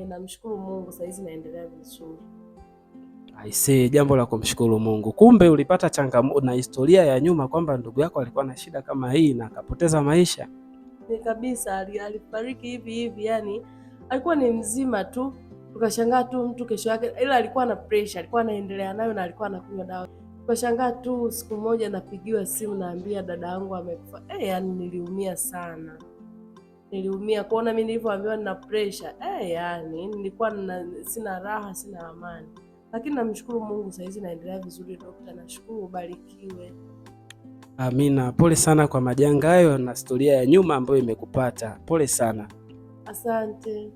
Namshukuru Mungu saa hizi naendelea vizuri. Aisee, jambo la kumshukuru Mungu. Kumbe ulipata changamoto na historia ya nyuma kwamba ndugu yako alikuwa na shida kama hii na akapoteza maisha? Ni kabisa, alifariki hivi hivi, yani alikuwa ni mzima tu, tukashangaa tu mtu kesho yake, ila alikuwa na pressure, alikuwa anaendelea nayo na alikuwa anakunywa dawa. Tukashangaa tu siku moja napigiwa simu naambia dada yangu amekufa. Yani niliumia sana. Niliumia kuona mimi nilivyoambiwa nina pressure. Yani nilikuwa sina raha, sina amani. Lakini namshukuru Mungu saa hizi naendelea vizuri dokta, nashukuru, ubarikiwe. Amina. Pole sana kwa majanga hayo na historia ya nyuma ambayo imekupata. Pole sana. Asante.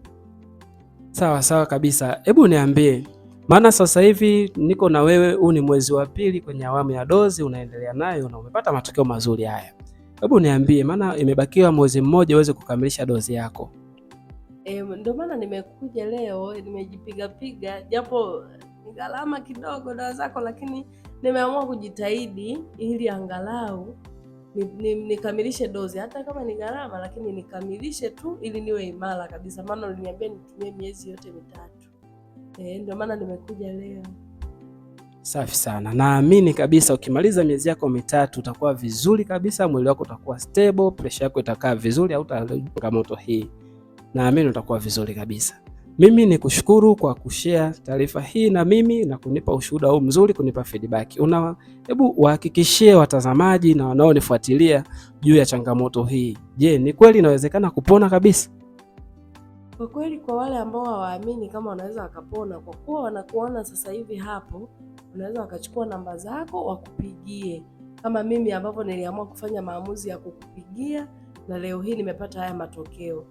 Sawa kabisa. Hebu niambie, maana sasa hivi niko na wewe, huu ni mwezi wa pili kwenye awamu ya dozi unaendelea nayo na umepata matokeo mazuri haya. Hebu niambie, maana imebakiwa mwezi mmoja uweze kukamilisha dozi yako. Ndio maana nimekuja leo, nimejipiga japo ni gharama kidogo dawa zako, lakini nimeamua kujitahidi ili angalau nikamilishe dozi, hata kama ni gharama, lakini nikamilishe tu ili niwe imara kabisa, maana uliniambia nitumie miezi yote 3. Ndio maana nimekuja leo. Safi sana. Naamini kabisa ukimaliza miezi yako 3 utakuwa vizuri kabisa, mwili wako utakuwa stable, pressure yako itakaa vizuri, au changamoto hii. Naamini utakuwa vizuri kabisa. Mimi ni kushukuru kwa kushare taarifa hii na mimi na kunipa ushuhuda huu mzuri, kunipa feedback. Hebu wahakikishie watazamaji na wanaonifuatilia juu ya changamoto hii. Je, ni kweli inawezekana kupona kabisa? Kwa kweli kwa wale ambao hawaamini kama wanaweza wakapona, kwa kuwa wanakuona sasa hivi hapo, unaweza wakachukua namba zako wakupigie, kama mimi ambavyo niliamua kufanya maamuzi ya kukupigia na leo hii nimepata haya matokeo.